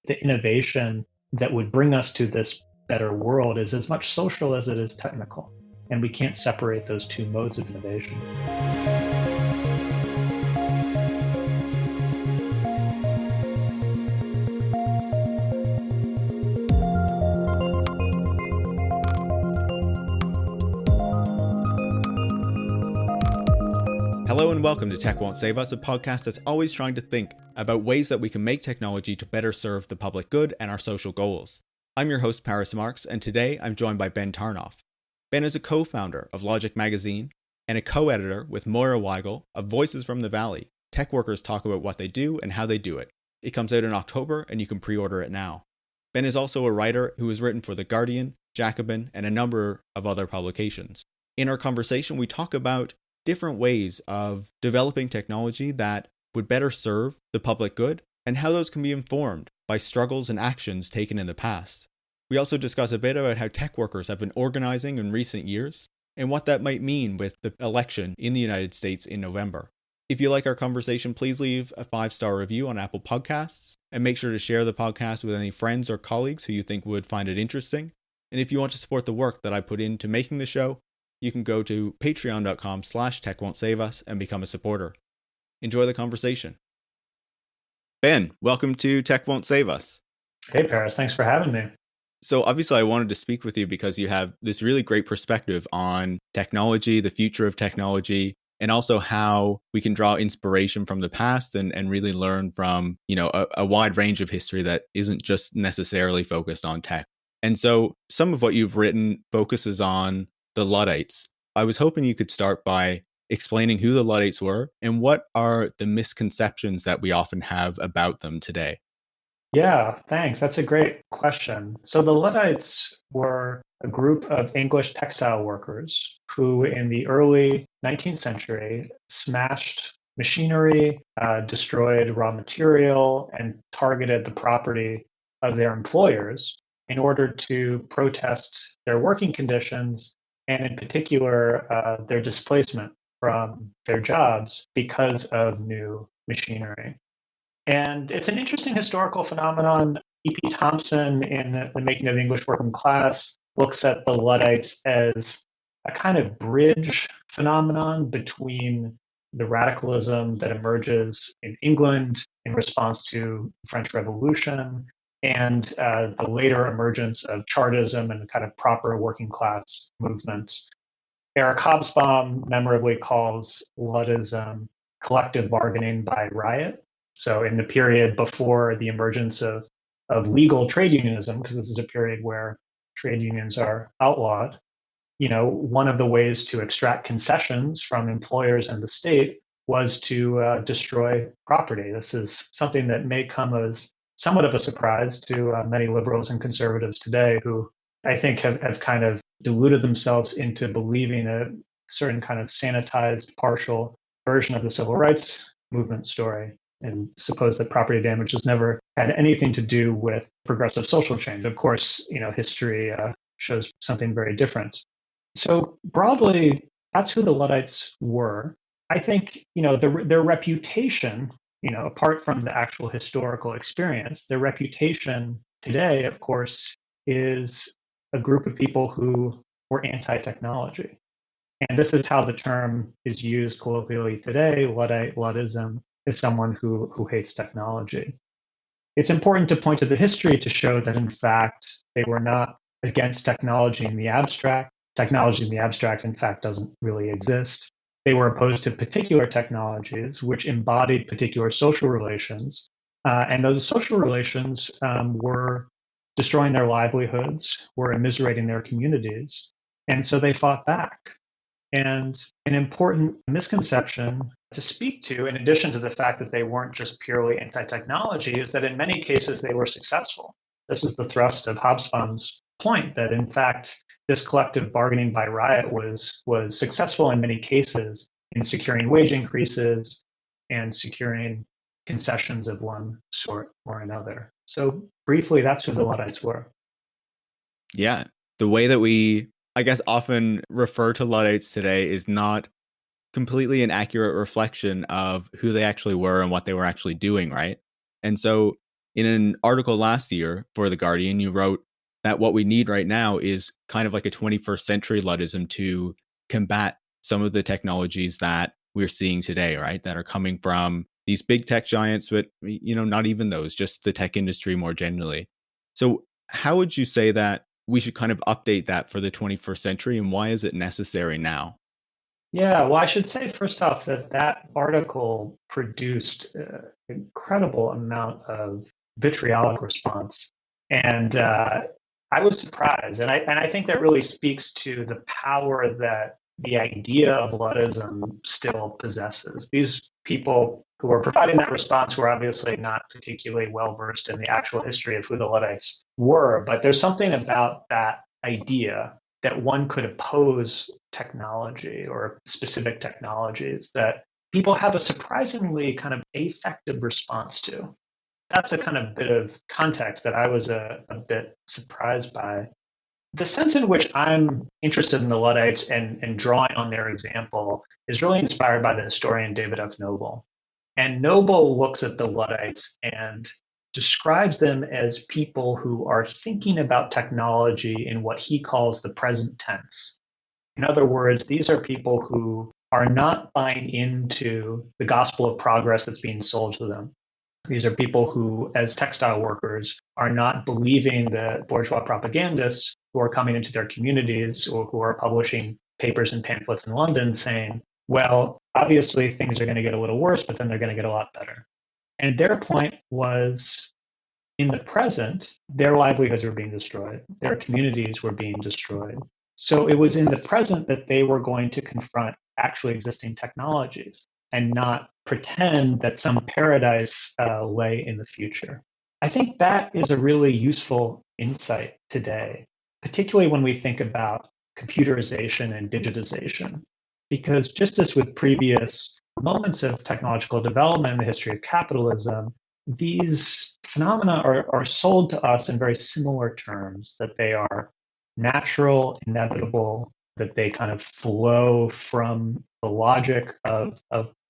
the innovation that would bring us to this better world is as much social as it is technical. And we can't separate those two modes of innovation. Hello and welcome to Tech Won't Save Us, a podcast that's always trying to think about ways that we can make technology to better serve the public good and our social goals. I'm your host, Marx, and today I'm joined by Ben Tarnoff. Ben is a co-founder of Logic Magazine and a co-editor with Moira Weigel of Voices from the Valley. Tech workers talk about what they do and how they do it. It comes out in October and you can pre-order it now. Ben is also a writer who has written for The Guardian, Jacobin, and a number of other publications. In our conversation, we talk about different ways of developing technology that would better serve the public good and how those can be informed by struggles and actions taken in the past. We also discuss a bit about how tech workers have been organizing in recent years and what that might mean with the election in the United States in November. If you like our conversation, please leave a 5-star review on Apple Podcasts and make sure to share the podcast with any friends or colleagues who you think would find it interesting. And if you want to support the work that I put into making the show, you can go to patreon.com/techwon'tsaveus and become a supporter. Enjoy the conversation. Ben, welcome to Tech Won't Save Us. Hey, Paris, thanks for having me. So obviously I wanted to speak with you because you have this really great perspective on technology, the future of technology, and also how we can draw inspiration from the past and really learn from, a wide range of history that isn't just necessarily focused on tech. And so some of what you've written focuses on the Luddites. I was hoping you could start by explaining who the Luddites were and what are the misconceptions that we often have about them today. Yeah, thanks. That's a great question. So the Luddites were a group of English textile workers who in the early 19th century smashed machinery, destroyed raw material, and targeted the property of their employers in order to protest their working conditions and in particular their displacement from their jobs because of new machinery. And it's an interesting historical phenomenon. E.P. Thompson, in The Making of the English Working Class, looks at the Luddites as a kind of bridge phenomenon between the radicalism that emerges in England in response to the French Revolution and the later emergence of Chartism and the kind of proper working class movement. Eric Hobsbawm memorably calls Luddism collective bargaining by riot. So in the period before the emergence of legal trade unionism, because this is a period where trade unions are outlawed, one of the ways to extract concessions from employers and the state was to destroy property. This is something that may come as somewhat of a surprise to many liberals and conservatives today who I think have kind of deluded themselves into believing a certain kind of sanitized, partial version of the civil rights movement story and suppose that property damage has never had anything to do with progressive social change. Of course, history shows something very different. So broadly, that's who the Luddites were. I think, their reputation, apart from the actual historical experience, their reputation today, of course, is a group of people who were anti-technology. And this is how the term is used colloquially today. Luddism is someone who hates technology. It's important to point to the history to show that, in fact, they were not against technology in the abstract. Technology in the abstract, in fact, doesn't really exist. They were opposed to particular technologies which embodied particular social relations. And those social relations were destroying their livelihoods, were immiserating their communities. And so they fought back. And an important misconception to speak to, in addition to the fact that they weren't just purely anti-technology, is that in many cases they were successful. This is the thrust of Hobsbawm's point, that in fact, this collective bargaining by riot was successful in many cases in securing wage increases and securing concessions of one sort or another. So briefly, that's who the Luddites were. Yeah, the way that we, I guess, often refer to Luddites today is not completely an accurate reflection of who they actually were and what they were actually doing, right? And so In an article last year for The Guardian, you wrote that what we need right now is kind of like a 21st century Luddism to combat some of the technologies that we're seeing today, right? That are coming from these big tech giants, but not even those, just the tech industry more generally. So how would you say that we should kind of update that for the 21st century, and why is it necessary now? Yeah, well, I should say first off that that article produced an incredible amount of vitriolic response, and I was surprised, and I think that really speaks to the power that the idea of Luddism still possesses. These people who were providing that response were obviously not particularly well versed in the actual history of who the Luddites were, but there's something about that idea that one could oppose technology or specific technologies that people have a surprisingly kind of affective response to. That's a kind of bit of context that I was a bit surprised by. The sense in which I'm interested in the Luddites and drawing on their example is really inspired by the historian David F. Noble. And Noble looks at the Luddites and describes them as people who are thinking about technology in what he calls the present tense. In other words, these are people who are not buying into the gospel of progress that's being sold to them. These are people who, as textile workers, are not believing the bourgeois propagandists who are coming into their communities or who are publishing papers and pamphlets in London saying, well, obviously things are going to get a little worse, but then they're going to get a lot better. And their point was in the present, their livelihoods were being destroyed, their communities were being destroyed. So it was in the present that they were going to confront actually existing technologies and not pretend that some paradise lay in the future. I think that is a really useful insight today, particularly when we think about computerization and digitization. Because just as with previous moments of technological development in the history of capitalism, these phenomena are sold to us in very similar terms, that they are natural, inevitable, that they kind of flow from the logic of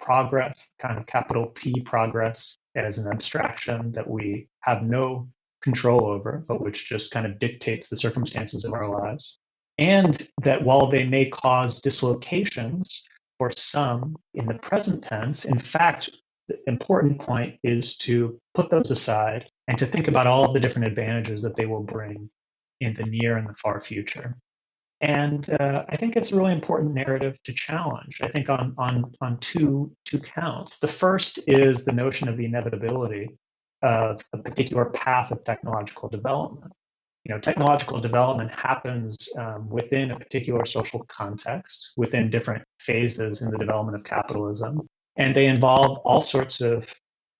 progress, kind of capital P progress as an abstraction that we have no control over, but which just kind of dictates the circumstances of our lives. And that while they may cause dislocations for some in the present tense, in fact, the important point is to put those aside and to think about all of the different advantages that they will bring in the near and the far future. And I think it's a really important narrative to challenge. I think on two counts. The first is the notion of the inevitability of a particular path of technological development. Technological development happens within a particular social context, within different phases in the development of capitalism, and they involve all sorts of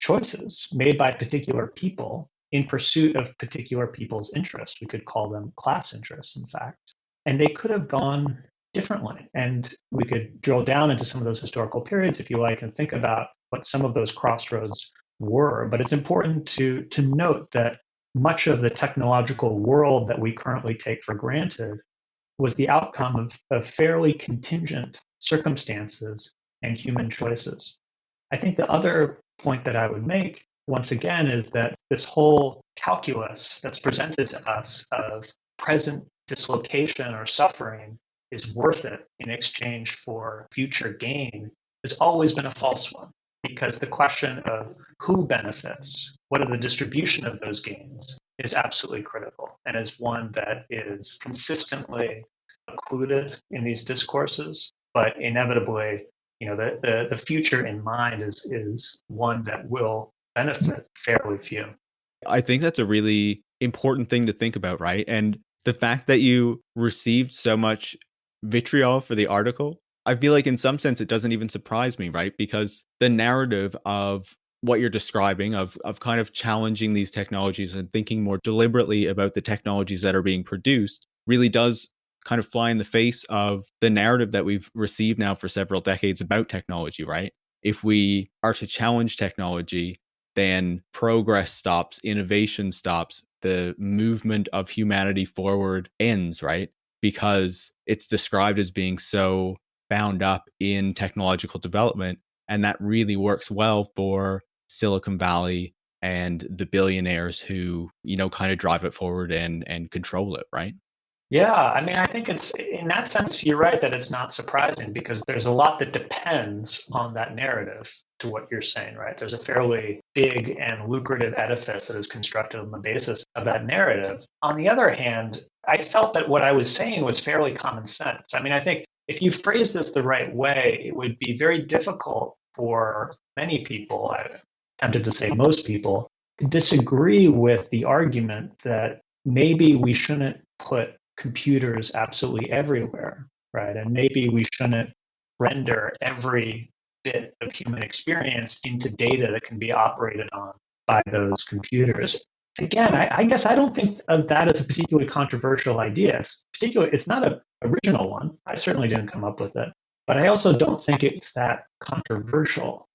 choices made by particular people in pursuit of particular people's interests. We could call them class interests, in fact. And they could have gone differently. And we could drill down into some of those historical periods, if you like, and think about what some of those crossroads were. But it's important to note that much of the technological world that we currently take for granted was the outcome of fairly contingent circumstances and human choices. I think the other point that I would make, once again, is that this whole calculus that's presented to us of present dislocation or suffering is worth it in exchange for future gain has always been a false one, because the question of who benefits, what are the distribution of those gains, is absolutely critical and is one that is consistently occluded in these discourses, but inevitably, the future in mind is one that will benefit fairly few. I think that's a really important thing to think about, right? And the fact that you received so much vitriol for the article, I feel like in some sense it doesn't even surprise me, right? Because the narrative of what you're describing of kind of challenging these technologies and thinking more deliberately about the technologies that are being produced really does kind of fly in the face of the narrative that we've received now for several decades about technology, right? If we are to challenge technology, then progress stops, innovation stops, the movement of humanity forward ends, right? Because it's described as being so bound up in technological development. And that really works well for Silicon Valley and the billionaires who, kind of drive it forward and control it, right? Yeah, I mean, I think it's in that sense, you're right that it's not surprising because there's a lot that depends on that narrative to what you're saying, right? There's a fairly big and lucrative edifice that is constructed on the basis of that narrative. On the other hand, I felt that what I was saying was fairly common sense. I mean, I think if you phrase this the right way, it would be very difficult for many people, I tempted to say most people, to disagree with the argument that maybe we shouldn't put computers absolutely everywhere, right? And maybe we shouldn't render every bit of human experience into data that can be operated on by those computers. Again, I guess I don't think of that as a particularly controversial idea. It's not an original one. I certainly didn't come up with it, but I also don't think it's that controversial.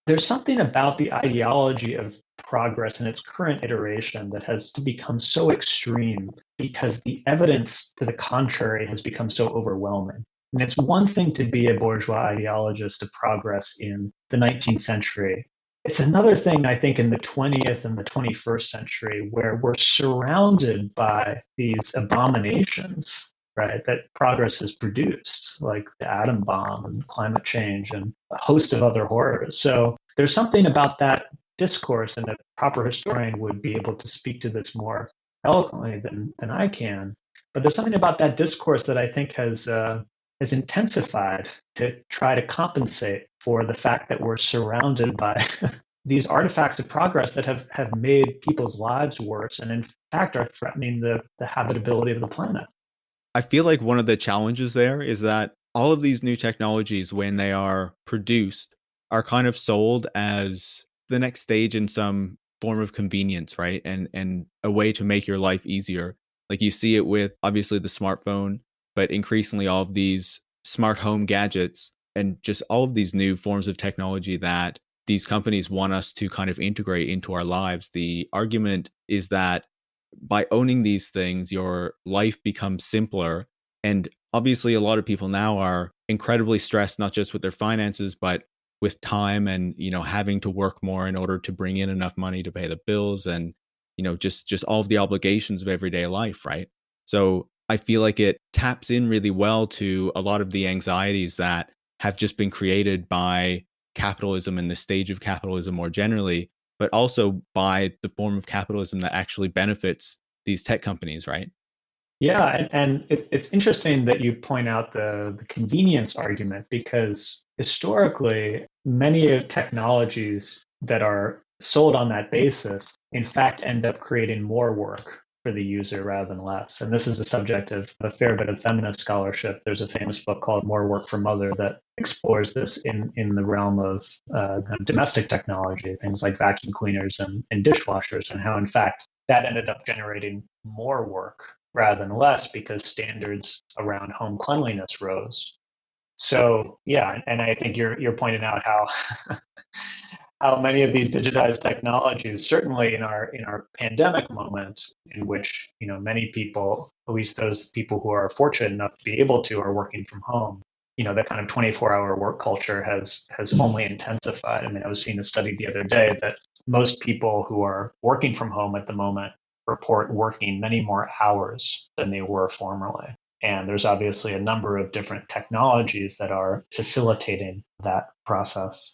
There's something about the ideology of progress in its current iteration that has to become so extreme because the evidence to the contrary has become so overwhelming. And it's one thing to be a bourgeois ideologist of progress in the 19th century. It's another thing, I think, in the 20th and the 21st century, where we're surrounded by these abominations, right, that progress has produced, like the atom bomb and climate change and a host of other horrors. So there's something about that discourse, and a proper historian would be able to speak to this more eloquently than I can. But there's something about that discourse that I think has intensified to try to compensate for the fact that we're surrounded by these artifacts of progress that have made people's lives worse and in fact are threatening the habitability of the planet. I feel like one of the challenges there is that all of these new technologies, when they are produced, are kind of sold as the next stage in some form of convenience, right? And a way to make your life easier. Like you see it with obviously the smartphone, but increasingly all of these smart home gadgets and just all of these new forms of technology that these companies want us to kind of integrate into our lives. The argument is that by owning these things, your life becomes simpler. And obviously, a lot of people now are incredibly stressed, not just with their finances, but with time and, having to work more in order to bring in enough money to pay the bills and, just all of the obligations of everyday life, right? So I feel like it taps in really well to a lot of the anxieties that have just been created by capitalism and the stage of capitalism more generally, but also by the form of capitalism that actually benefits these tech companies, right? Yeah, and it's interesting that you point out the convenience argument because historically, many technologies that are sold on that basis, in fact, end up creating more work for the user rather than less. And this is the subject of a fair bit of feminist scholarship. There's a famous book called More Work for Mother that explores this in the realm of domestic technology, things like vacuum cleaners and dishwashers, and how, in fact, that ended up generating more work rather than less because standards around home cleanliness rose. So yeah, and I think you're pointing out how how many of these digitized technologies, certainly in our pandemic moment, in which many people, at least those people who are fortunate enough to be able to, are working from home. That kind of 24-hour work culture has only intensified. I mean, I was seeing a study the other day that most people who are working from home at the moment report working many more hours than they were formerly. And there's obviously a number of different technologies that are facilitating that process.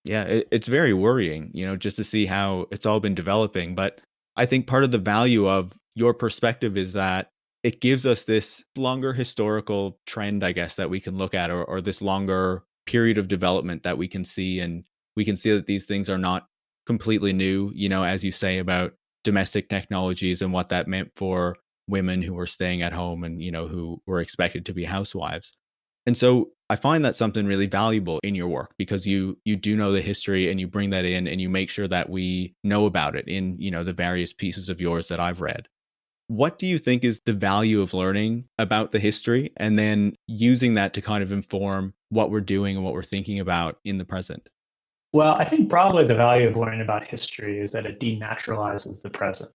Yeah, it's very worrying, just to see how it's all been developing. But I think part of the value of your perspective is that it gives us this longer historical trend, I guess, that we can look at, or this longer period of development that we can see. And we can see that these things are not completely new, as you say about domestic technologies and what that meant for women who were staying at home and, who were expected to be housewives. And so I find that something really valuable in your work because you do know the history and you bring that in and you make sure that we know about it in, the various pieces of yours that I've read. What do you think is the value of learning about the history and then using that to kind of inform what we're doing and what we're thinking about in the present? Well, I think probably the value of learning about history is that it denaturalizes the present.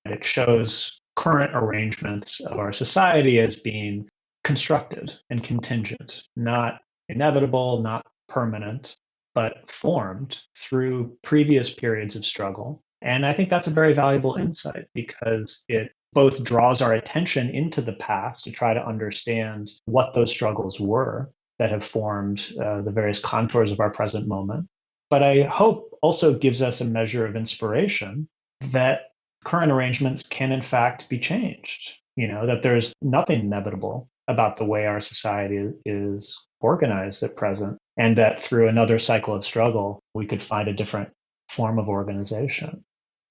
And it shows current arrangements of our society as being constructed and contingent, not inevitable, not permanent. but formed through previous periods of struggle. And I think that's a very valuable insight because it both draws our attention into the past to try to understand what those struggles were that have formed the various contours of our present moment. But I hope also gives us a measure of inspiration that current arrangements can in fact be changed. That there's nothing inevitable about the way our society is organized at present, and that through another cycle of struggle, we could find a different form of organization.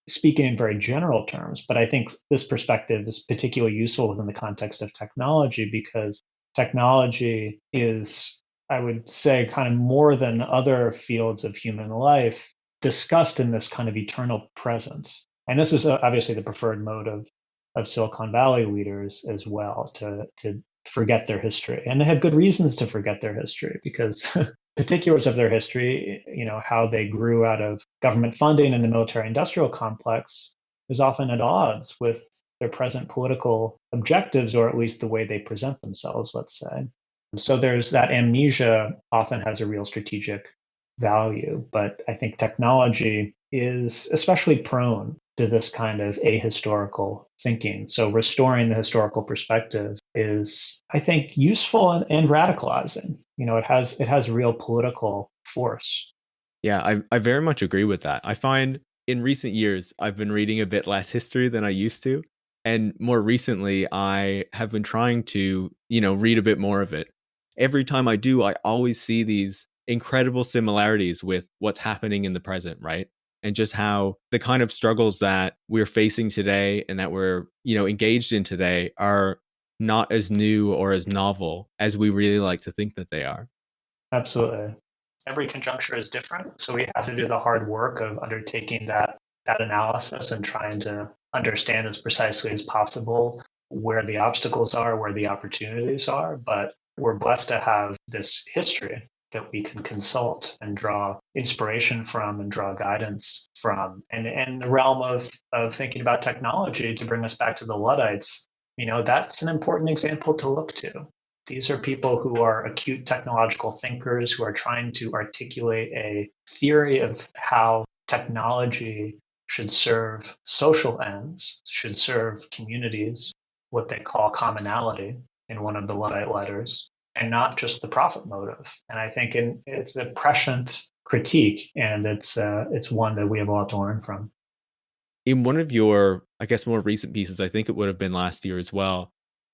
Speaking in very general terms, but I think this perspective is particularly useful within the context of technology because technology is, I would say, kind of more than other fields of human life, discussed in this kind of eternal present. And this is obviously the preferred mode of Silicon Valley leaders as well, to forget their history. And they have good reasons to forget their history because particulars of their history, how they grew out of government funding in the military industrial complex, is often at odds with their present political objectives, or at least the way they present themselves, let's say. So there's that amnesia often has a real strategic value. But I think technology is especially prone to this kind of ahistorical thinking. So restoring the historical perspective is, I think, useful and radicalizing. It has real political force. Yeah, I very much agree with that. I find in recent years, I've been reading a bit less history than I used to. And more recently, I have been trying to, read a bit more of it. Every time I do, I always see these incredible similarities with what's happening in the present, right? And just how the kind of struggles that we're facing today and that we're, engaged in today are not as new or as novel as we really like to think that they are. Absolutely. Every conjuncture is different, so we have to do the hard work of undertaking that analysis and trying to understand as precisely as possible where the obstacles are, where the opportunities are. But we're blessed to have this history that we can consult and draw inspiration from and draw guidance from. And in the realm of thinking about technology, to bring us back to the Luddites, that's an important example to look to. These are people who are acute technological thinkers who are trying to articulate a theory of how technology should serve social ends, should serve communities, what they call commonality in one of the Luddite letters, and not just the profit motive. And I think it's a prescient critique, and it's one that we have a lot to learn from. In one of your, I guess, more recent pieces, I think it would have been last year as well,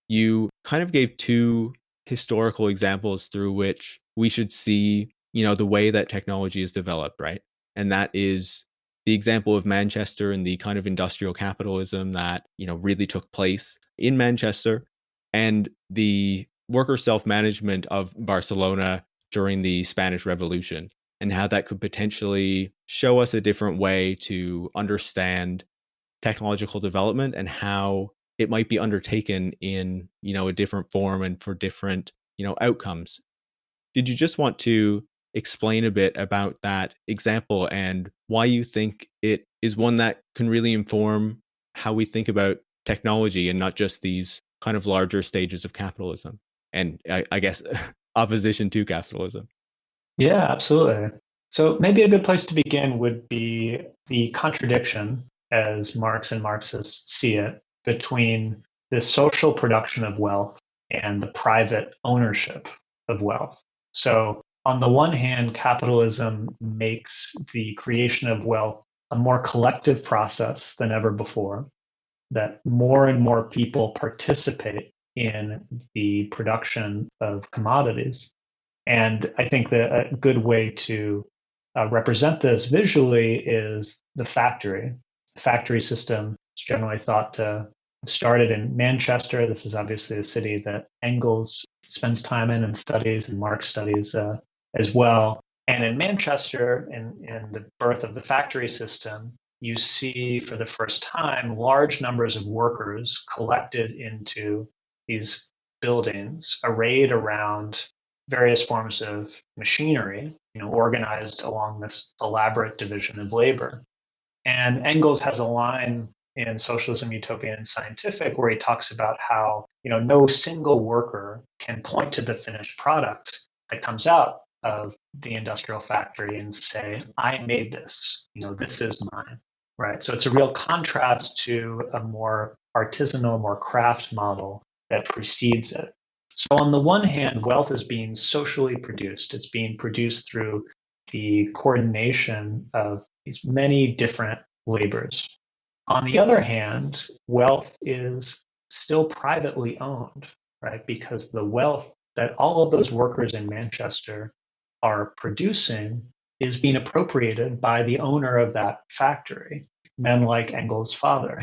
you kind of gave two historical examples through which we should see, the way that technology is developed, right? And that is the example of Manchester and the kind of industrial capitalism that, really took place in Manchester, and the worker self-management of Barcelona during the Spanish Revolution, and how that could potentially show us a different way to understand technological development and how it might be undertaken in, a different form and for different, outcomes. Did you just want to explain a bit about that example and why you think it is one that can really inform how we think about technology and not just these kind of larger stages of capitalism and I guess opposition to capitalism? Yeah, absolutely. So maybe a good place to begin would be the contradiction, as Marx and Marxists see it, between the social production of wealth and the private ownership of wealth. So, on the one hand, capitalism makes the creation of wealth a more collective process than ever before, that more and more people participate in the production of commodities. And I think that a good way to represent this visually is the factory. The factory system is generally thought to have started in Manchester. This is obviously a city that Engels spends time in and studies, and Marx studies as well. And in Manchester, in the birth of the factory system, you see for the first time large numbers of workers collected into these buildings, arrayed around various forms of machinery, organized along this elaborate division of labor. And Engels has a line in Socialism, Utopian, and Scientific where he talks about how, no single worker can point to the finished product that comes out of the industrial factory and say, I made this, this is mine, right? So it's a real contrast to a more artisanal, more craft model that precedes it. So on the one hand, wealth is being socially produced. It's being produced through the coordination of these many different labors. On the other hand, wealth is still privately owned, right? Because the wealth that all of those workers in Manchester are producing is being appropriated by the owner of that factory, men like Engels' father,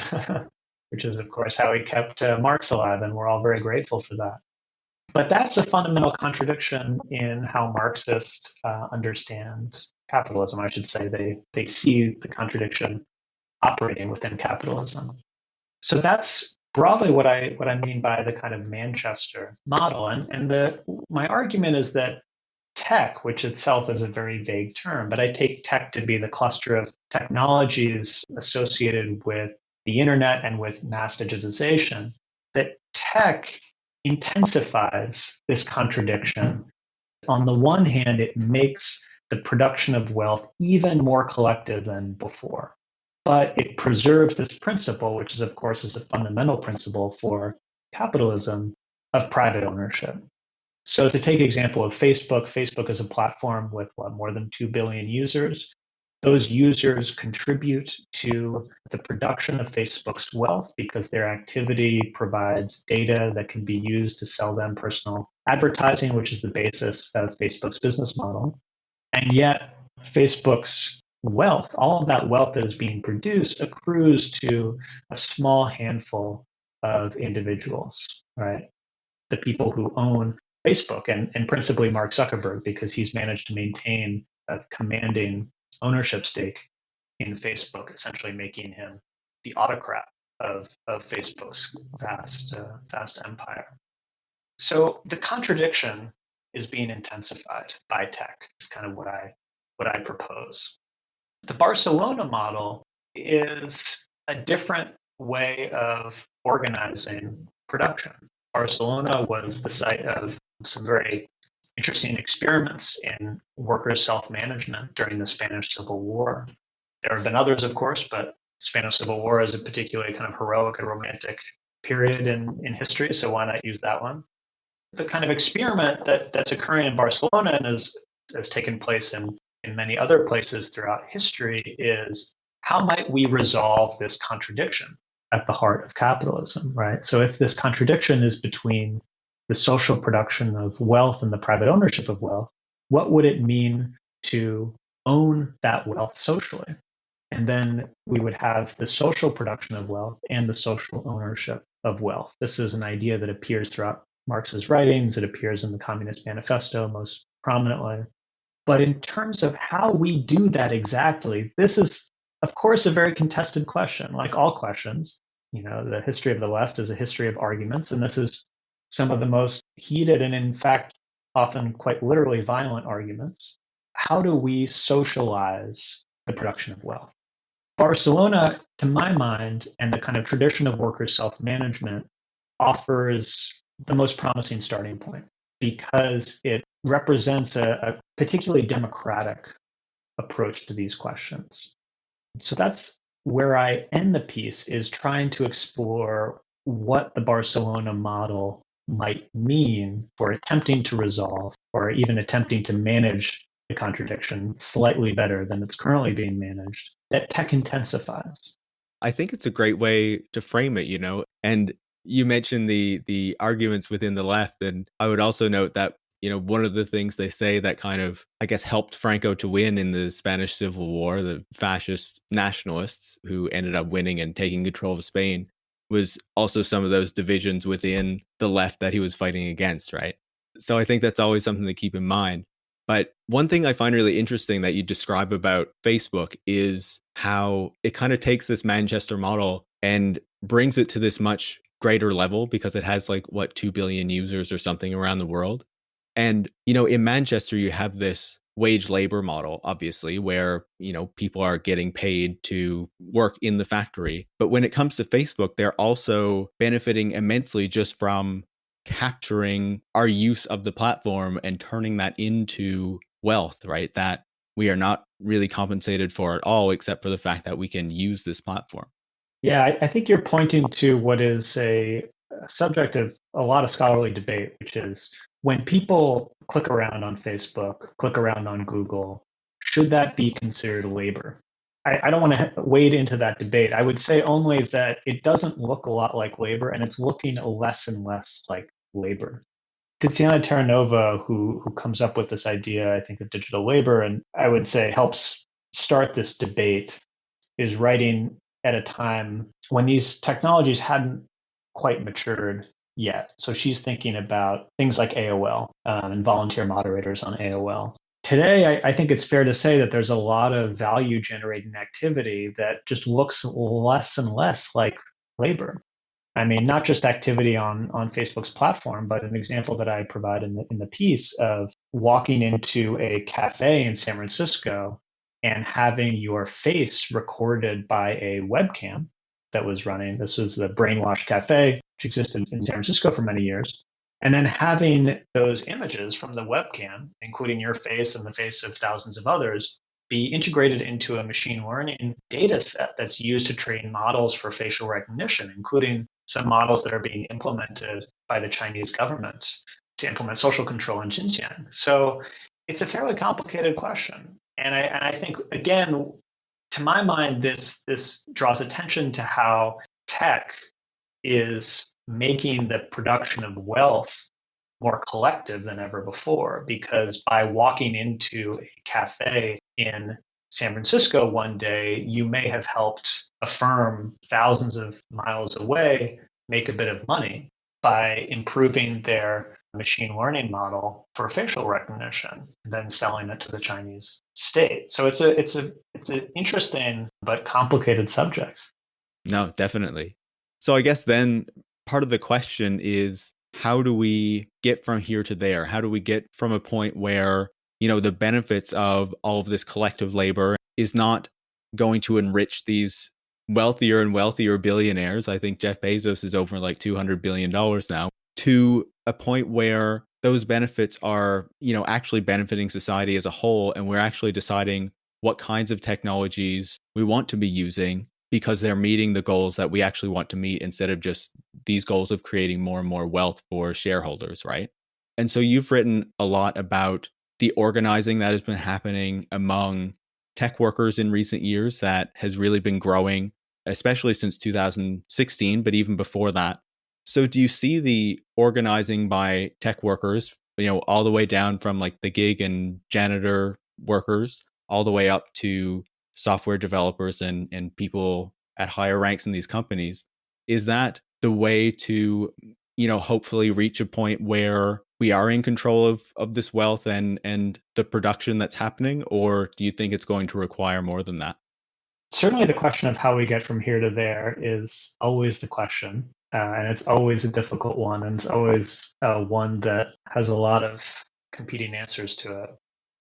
which is, of course, how he kept Marx alive, and we're all very grateful for that. But that's a fundamental contradiction in how Marxists understand capitalism. I should say they see the contradiction operating within capitalism. So that's broadly what I mean by the kind of Manchester model. And my argument is that tech, which itself is a very vague term, but I take tech to be the cluster of technologies associated with the internet and with mass digitization, that tech intensifies this contradiction. On the one hand, it makes the production of wealth even more collective than before, but it preserves this principle, which is, of course, is a fundamental principle for capitalism of private ownership. So to take an example of Facebook, Facebook is a platform with more than 2 billion users. Those users contribute to the production of Facebook's wealth because their activity provides data that can be used to sell them personal advertising, which is the basis of Facebook's business model. And yet, Facebook's wealth, all of that wealth that is being produced, accrues to a small handful of individuals, right? The people who own Facebook, and principally Mark Zuckerberg, because he's managed to maintain a commanding ownership stake in Facebook, essentially making him the autocrat of Facebook's vast empire. So the contradiction is being intensified by tech. Is kind of what I propose. The Barcelona model is a different way of organizing production. Barcelona was the site of some very interesting experiments in workers' self-management during the Spanish Civil War. There have been others, of course, but the Spanish Civil War is a particularly kind of heroic and romantic period in history, so why not use that one? The kind of experiment that's occurring in Barcelona and has taken place in many other places throughout history is how might we resolve this contradiction at the heart of capitalism, right? So if this contradiction is between the social production of wealth and the private ownership of wealth, what would it mean to own that wealth socially? And then we would have the social production of wealth and the social ownership of wealth. This is an idea that appears throughout Marx's writings. It appears in the Communist Manifesto most prominently. But in terms of how we do that exactly, this is, of course, a very contested question, like all questions. The history of the left is a history of arguments, and this is some of the most heated and, in fact, often quite literally violent arguments. How do we socialize the production of wealth? Barcelona, to my mind, and the kind of tradition of workers' self-management offers the most promising starting point because it represents a particularly democratic approach to these questions. So that's where I end the piece, is trying to explore what the Barcelona model might mean for attempting to resolve or even attempting to manage the contradiction slightly better than it's currently being managed, that tech intensifies. I think it's a great way to frame it, and you mentioned the arguments within the left, and I would also note that, one of the things they say that kind of, I guess, helped Franco to win in the Spanish Civil War, the fascist nationalists who ended up winning and taking control of Spain, was also some of those divisions within the left that he was fighting against, right? So I think that's always something to keep in mind. But one thing I find really interesting that you describe about Facebook is how it kind of takes this Manchester model and brings it to this much greater level because it has 2 billion users or something around the world. And, in Manchester, you have this wage labor model, obviously, where, people are getting paid to work in the factory. But when it comes to Facebook, they're also benefiting immensely just from capturing our use of the platform and turning that into wealth, right? That we are not really compensated for at all, except for the fact that we can use this platform. Yeah, I think you're pointing to what is a subject of a lot of scholarly debate, which is when people click around on Facebook, click around on Google, should that be considered labor? I don't want to wade into that debate. I would say only that it doesn't look a lot like labor, and it's looking less and less like labor. Tiziana Terranova, who comes up with this idea, I think, of digital labor, and I would say helps start this debate, is writing at a time when these technologies hadn't quite matured yet. So she's thinking about things like AOL and volunteer moderators on AOL. Today, I think it's fair to say that there's a lot of value generating activity that just looks less and less like labor. I mean, not just activity on Facebook's platform, but an example that I provide in the piece of walking into a cafe in San Francisco and having your face recorded by a webcam that was running. This was the Brainwash Cafe, which existed in San Francisco for many years. And then having those images from the webcam, including your face and the face of thousands of others, be integrated into a machine learning data set that's used to train models for facial recognition, including some models that are being implemented by the Chinese government to implement social control in Xinjiang. So it's a fairly complicated question. And I think, again, to my mind, this draws attention to how tech is making the production of wealth more collective than ever before. Because by walking into a cafe in San Francisco one day, you may have helped a firm thousands of miles away make a bit of money by improving their machine learning model for facial recognition, then selling it to the Chinese state. So it's an interesting but complicated subject. No, definitely. So I guess then part of the question is, how do we get from here to there? How do we get from a point where, the benefits of all of this collective labor is not going to enrich these wealthier and wealthier billionaires? I think Jeff Bezos is over like $200 billion now, to a point where those benefits are, actually benefiting society as a whole. And we're actually deciding what kinds of technologies we want to be using because they're meeting the goals that we actually want to meet, instead of just these goals of creating more and more wealth for shareholders, right? And so you've written a lot about the organizing that has been happening among tech workers in recent years that has really been growing, especially since 2016, but even before that. So do you see the organizing by tech workers, all the way down from like the gig and janitor workers, all the way up to software developers and people at higher ranks in these companies? Is that the way to, hopefully reach a point where we are in control of this wealth and the production that's happening? Or do you think it's going to require more than that? Certainly, the question of how we get from here to there is always the question. And it's always a difficult one. And it's always one that has a lot of competing answers to it.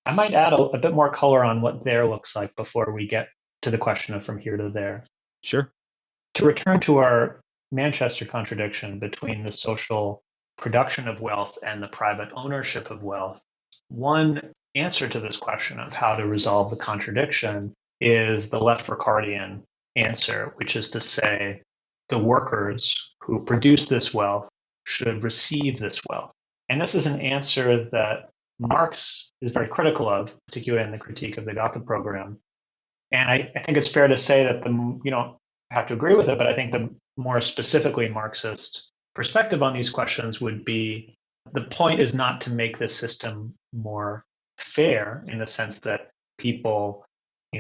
I might add a bit more color on what there looks like before we get to the question of from here to there. Sure. To return to our Manchester contradiction between the social production of wealth and the private ownership of wealth, one answer to this question of how to resolve the contradiction is the left Ricardian answer, which is to say the workers who produce this wealth should receive this wealth. And this is an answer that Marx is very critical of, particularly in the critique of the Gotha program. And I think it's fair to say that you don't have to agree with it, but I think the more specifically Marxist perspective on these questions would be the point is not to make the system more fair in the sense that people,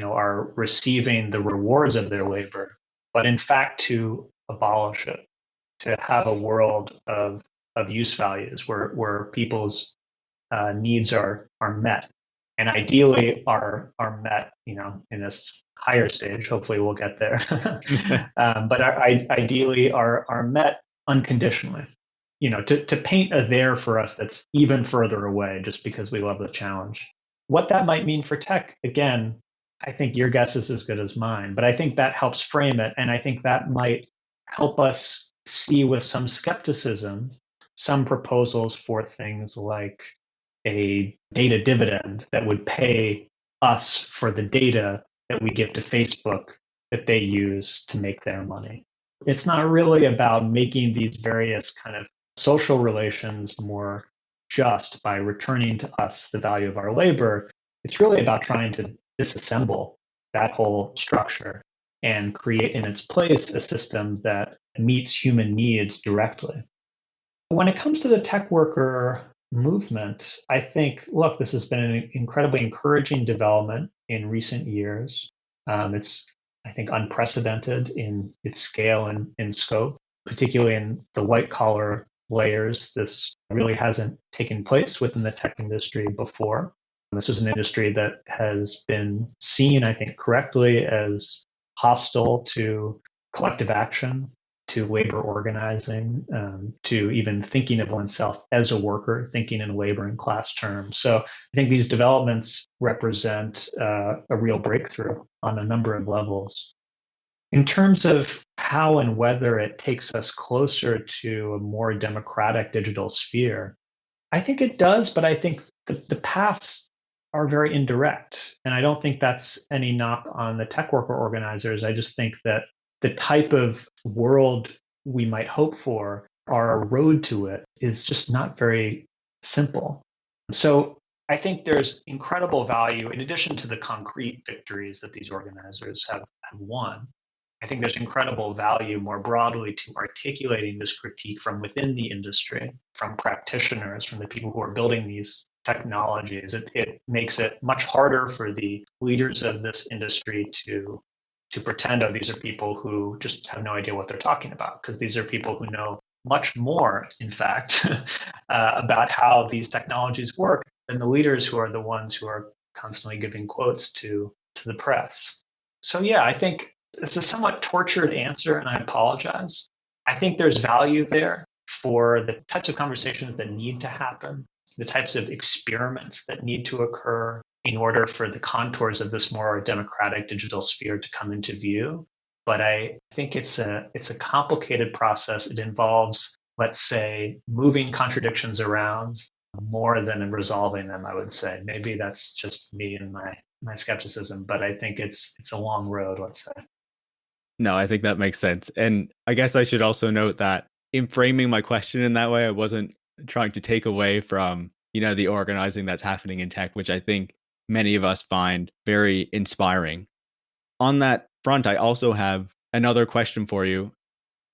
are receiving the rewards of their labor, but in fact to abolish it, to have a world of use values where people's needs are met, and ideally are met, in this higher stage. Hopefully, we'll get there, but ideally are met unconditionally. To paint a there for us that's even further away, just because we love the challenge. What that might mean for tech, again, I think your guess is as good as mine. But I think that helps frame it, and I think that might help us see with some skepticism some proposals for things like a data dividend that would pay us for the data that we give to Facebook that they use to make their money. It's not really about making these various kind of social relations more just by returning to us the value of our labor. It's really about trying to disassemble that whole structure and create in its place a system that meets human needs directly. When it comes to the tech worker movement, I think, look, this has been an incredibly encouraging development in recent years. It's, I think, unprecedented in its scale and in scope, particularly in the white collar layers. This really hasn't taken place within the tech industry before. This is an industry that has been seen, I think, correctly as hostile to collective action, to labor organizing, to even thinking of oneself as a worker, thinking in labor and class terms. So I think these developments represent a real breakthrough on a number of levels. In terms of how and whether it takes us closer to a more democratic digital sphere, I think it does, but I think the paths are very indirect. And I don't think that's any knock on the tech worker organizers. I just think that the type of world we might hope for, our road to it, is just not very simple. So I think there's incredible value, in addition to the concrete victories that these organizers have won. I think there's incredible value more broadly to articulating this critique from within the industry, from practitioners, from the people who are building these technologies. It makes it much harder for the leaders of this industry to pretend, oh, these are people who just have no idea what they're talking about, because these are people who know much more, in fact, about how these technologies work than the leaders who are the ones who are constantly giving quotes to the press. So yeah, I think it's a somewhat tortured answer, and I apologize. I think there's value there for the types of conversations that need to happen, the types of experiments that need to occur in order for the contours of this more democratic digital sphere to come into view. But I think it's a complicated process. It involves, let's say, moving contradictions around more than in resolving them, I would say. Maybe that's just me and my skepticism, but I think it's a long road, let's say. No, I think that makes sense. And I guess I should also note that in framing my question in that way, I wasn't trying to take away from, the organizing that's happening in tech, which I think many of us find very inspiring. On that front, I also have another question for you.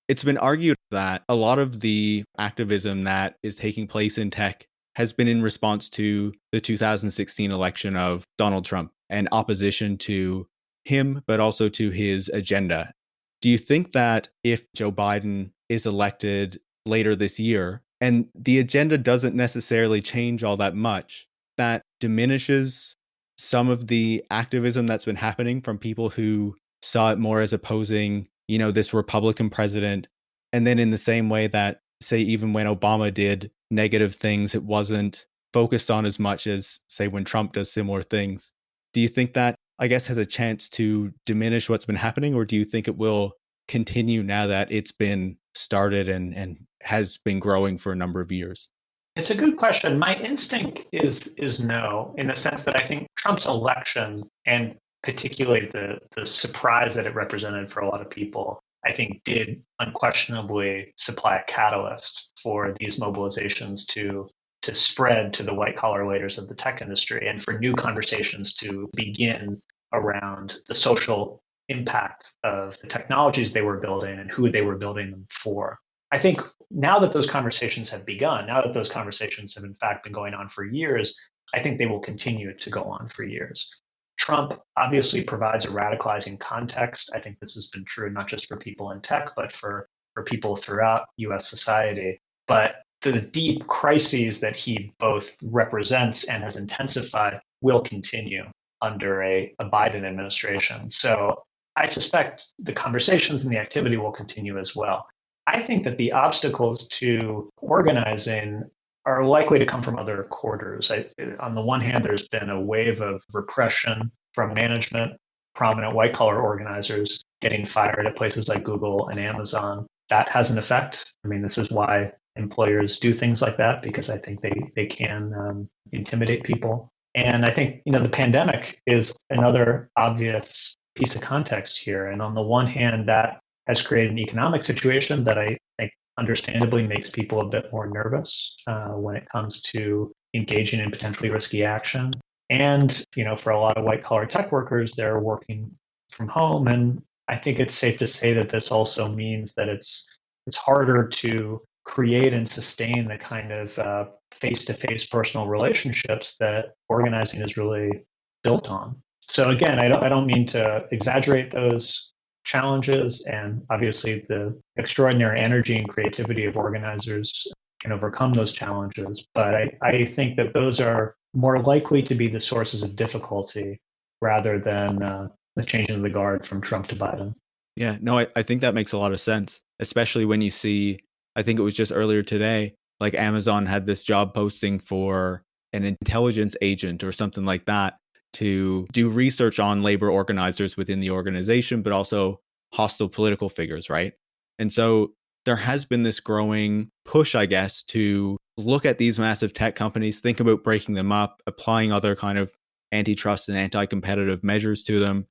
It's been argued that a lot of the activism that is taking place in tech has been in response to the 2016 election of Donald Trump and opposition to him, but also to his agenda. Do you think that if Joe Biden is elected later this year and the agenda doesn't necessarily change all that much, that diminishes some of the activism that's been happening from people who saw it more as opposing, this Republican president? And then in the same way that, say, even when Obama did negative things, it wasn't focused on as much as, say, when Trump does similar things. Do you think that, I guess, has a chance to diminish what's been happening, or do you think it will continue now that it's been started and has been growing for a number of years? It's a good question. My instinct is no, in the sense that I think Trump's election, and particularly the surprise that it represented for a lot of people, I think did unquestionably supply a catalyst for these mobilizations to spread to the white collar leaders of the tech industry, and for new conversations to begin around the social impact of the technologies they were building and who they were building them for. I think now that those conversations have begun, now that those conversations have in fact been going on for years, I think they will continue to go on for years. Trump obviously provides a radicalizing context. I think this has been true not just for people in tech, but for people throughout US society. But the deep crises that he both represents and has intensified will continue under a Biden administration. So I suspect the conversations and the activity will continue as well. I think that the obstacles to organizing are likely to come from other quarters. On the one hand, there's been a wave of repression from management, prominent white collar organizers getting fired at places like Google and Amazon. That has an effect. I mean, this is why employers do things like that because I think they can intimidate people. And I think, the pandemic is another obvious piece of context here. And on the one hand, that has created an economic situation that I think understandably makes people a bit more nervous when it comes to engaging in potentially risky action. And, for a lot of white collar tech workers, they're working from home. And I think it's safe to say that this also means that it's harder to create and sustain the kind of face-to-face personal relationships that organizing is really built on. So again, I don't mean to exaggerate those challenges, and obviously the extraordinary energy and creativity of organizers can overcome those challenges. But I think that those are more likely to be the sources of difficulty rather than the changing of the guard from Trump to Biden. Yeah, no, I think that makes a lot of sense, especially when you see, I think it was just earlier today, like Amazon had this job posting for an intelligence agent or something like that to do research on labor organizers within the organization, but also hostile political figures, right? And so there has been this growing push, I guess, to look at these massive tech companies, think about breaking them up, applying other kind of antitrust and anti-competitive measures to them.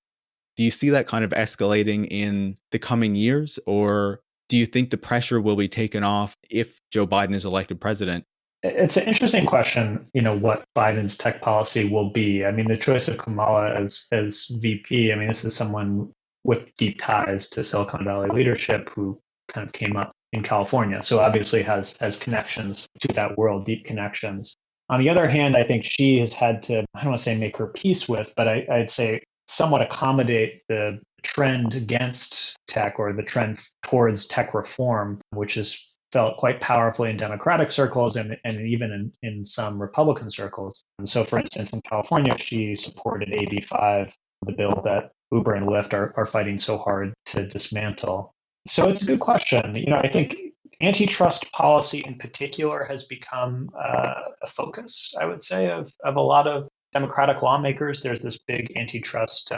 Do you see that kind of escalating in the coming years, or do you think the pressure will be taken off if Joe Biden is elected president? It's an interesting question, what Biden's tech policy will be. I mean, the choice of Kamala as VP, I mean, this is someone with deep ties to Silicon Valley leadership who kind of came up in California. So obviously has connections to that world, deep connections. On the other hand, I think she has had to, I don't want to say make her peace with, but I'd say somewhat accommodate the trend against tech or the trend towards tech reform, which is felt quite powerfully in Democratic circles and even in some Republican circles. And so, for instance, in California, she supported AB5, the bill that Uber and Lyft are fighting so hard to dismantle. So it's a good question. I think antitrust policy in particular has become a focus, I would say, of a lot of Democratic lawmakers. There's this big antitrust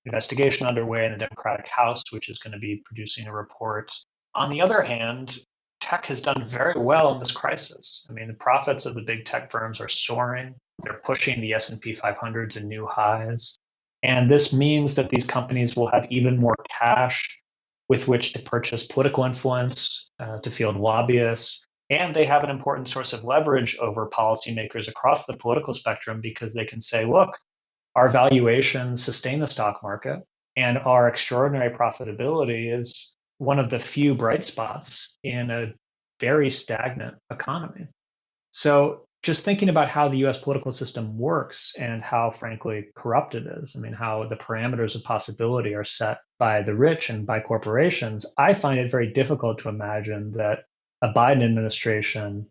investigation underway in the Democratic House, which is going to be producing a report. On the other hand, tech has done very well in this crisis. I mean, the profits of the big tech firms are soaring. They're pushing the S&P 500 to new highs. And this means that these companies will have even more cash with which to purchase political influence, to field lobbyists. And they have an important source of leverage over policymakers across the political spectrum because they can say, look, our valuations sustain the stock market, and our extraordinary profitability is one of the few bright spots in a very stagnant economy. So just thinking about how the US political system works and how, frankly, corrupt it is, I mean, how the parameters of possibility are set by the rich and by corporations, I find it very difficult to imagine that a Biden administration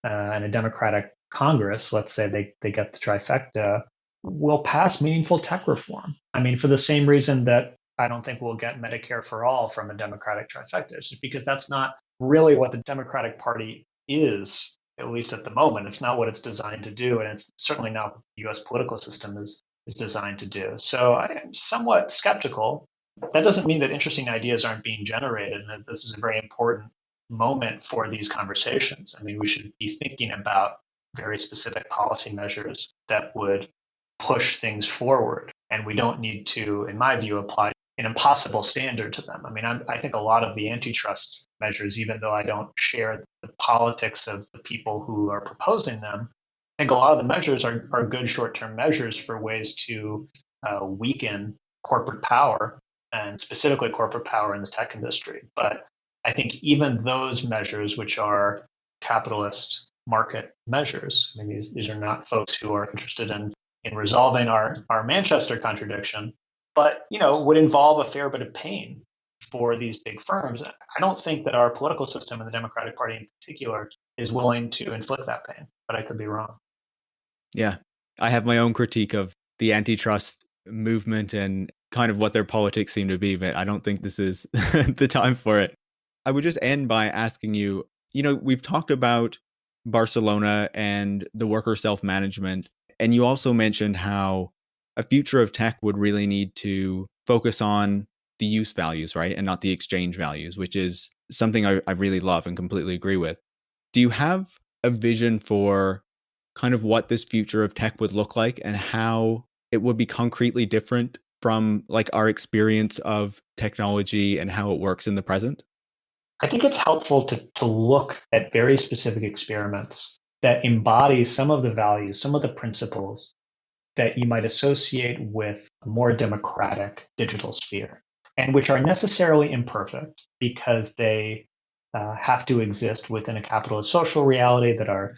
and a Democratic Congress, let's say they get the trifecta, will pass meaningful tech reform. I mean, for the same reason that I don't think we'll get Medicare for all from a Democratic trifecta. It's just because that's not really what the Democratic Party is, at least at the moment. It's not what it's designed to do, and it's certainly not what the U.S. political system is designed to do. So I am somewhat skeptical. That doesn't mean that interesting ideas aren't being generated, and that this is a very important moment for these conversations. I mean, we should be thinking about very specific policy measures that would push things forward. And we don't need to, in my view, apply an impossible standard to them. I mean, I think a lot of the antitrust measures, even though I don't share the politics of the people who are proposing them, I think a lot of the measures are good short-term measures for ways to weaken corporate power, and specifically corporate power in the tech industry. But I think even those measures, which are capitalist market measures, I mean, these are not folks who are interested in resolving our Manchester contradiction, but would involve a fair bit of pain for these big firms. I don't think that our political system and the Democratic Party in particular is willing to inflict that pain, but I could be wrong. Yeah, I have my own critique of the antitrust movement and kind of what their politics seem to be, but I don't think this is the time for it. I would just end by asking you, we've talked about Barcelona and the worker self-management, and you also mentioned how a future of tech would really need to focus on the use values, right? And not the exchange values, which is something I really love and completely agree with. Do you have a vision for kind of what this future of tech would look like and how it would be concretely different from like our experience of technology and how it works in the present? I think it's helpful to look at very specific experiments that embody some of the values, some of the principles that you might associate with a more democratic digital sphere, and which are necessarily imperfect because they have to exist within a capitalist social reality that are,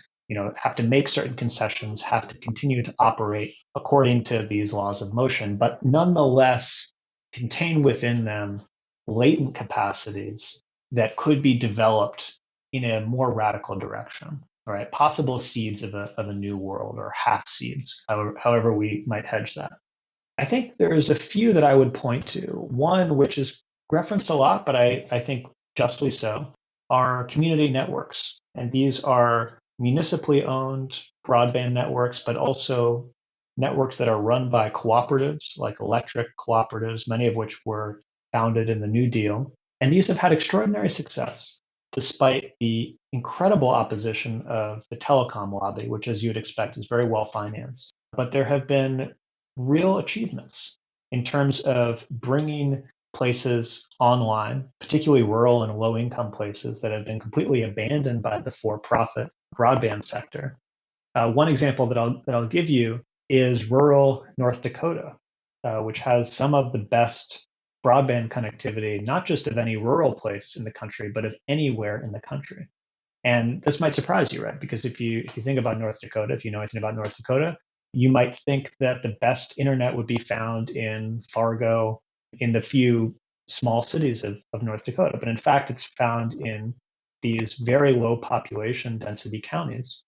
have to make certain concessions, have to continue to operate according to these laws of motion, but nonetheless contain within them latent capacities that could be developed in a more radical direction. All right, possible seeds of a new world, or half seeds, however we might hedge that. I think there's a few that I would point to. One, which is referenced a lot, but I think justly so, are community networks. And these are municipally owned broadband networks, but also networks that are run by cooperatives, like electric cooperatives, many of which were founded in the New Deal. And these have had extraordinary success despite the incredible opposition of the telecom lobby, which, as you'd expect, is very well financed. But there have been real achievements in terms of bringing places online, particularly rural and low income places that have been completely abandoned by the for profit broadband sector. One example that I'll give you is rural North Dakota, which has some of the best broadband connectivity, not just of any rural place in the country, but of anywhere in the country. And this might surprise you, right? Because if you think about North Dakota, if you know anything about North Dakota, you might think that the best internet would be found in Fargo, in the few small cities of North Dakota. But in fact, it's found in these very low population density counties.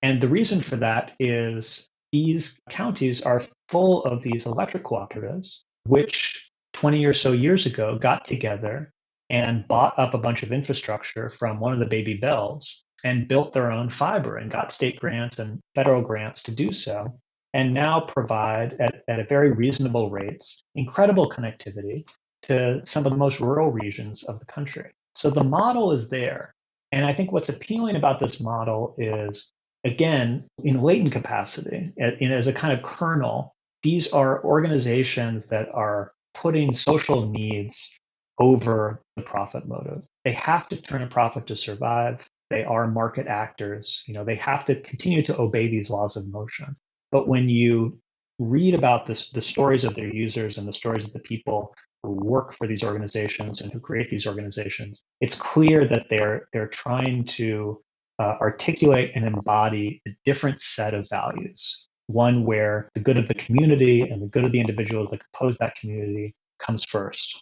And the reason for that is these counties are full of these electric cooperatives, which 20 or so years ago got together and bought up a bunch of infrastructure from one of the baby bells and built their own fiber and got state grants and federal grants to do so, and now provide at a very reasonable rates incredible connectivity to some of the most rural regions of the country. So the model is there. And I think what's appealing about this model is, again, in latent capacity, as a kind of kernel, these are organizations that are putting social needs over the profit motive. They have to turn a profit to survive. They are market actors. They have to continue to obey these laws of motion. But when you read about the stories of their users and the stories of the people who work for these organizations and who create these organizations, it's clear that they're trying to articulate and embody a different set of values. One where the good of the community and the good of the individuals that compose that community comes first.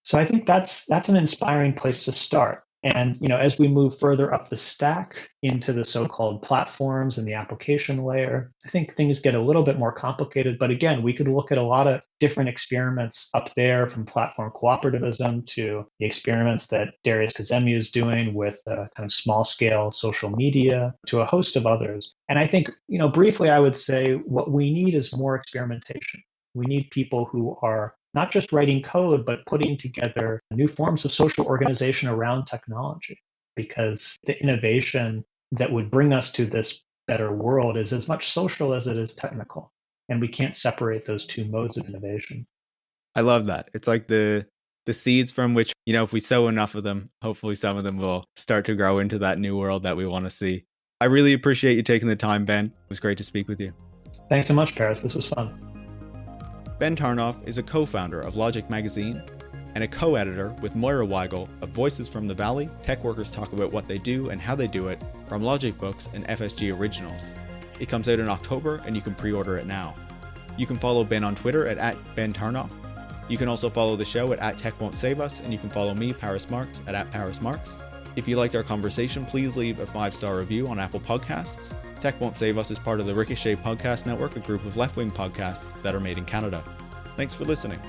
So I think that's an inspiring place to start. And as we move further up the stack into the so-called platforms and the application layer, I think things get a little bit more complicated. But again, we could look at a lot of different experiments up there, from platform cooperativism to the experiments that Darius Kazemi is doing with kind of small-scale social media, to a host of others. And I think, briefly, I would say what we need is more experimentation. We need people who are not just writing code, but putting together new forms of social organization around technology, because the innovation that would bring us to this better world is as much social as it is technical. And we can't separate those two modes of innovation. I love that. It's like the seeds from which, if we sow enough of them, hopefully some of them will start to grow into that new world that we want to see. I really appreciate you taking the time, Ben. It was great to speak with you. Thanks so much, Paris. This was fun. Ben Tarnoff is a co-founder of Logic Magazine and a co-editor with Moira Weigel of Voices from the Valley. Tech workers talk about what they do and how they do it from Logic Books and FSG Originals. It comes out in October and you can pre-order it now. You can follow Ben on Twitter at Ben Tarnoff. You can also follow the show at Tech Won't Save Us, and you can follow me, Paris Marx, at Paris Marx. If you liked our conversation, please leave a 5-star review on Apple Podcasts. Tech Won't Save Us is part of the Ricochet Podcast Network, a group of left-wing podcasts that are made in Canada. Thanks for listening.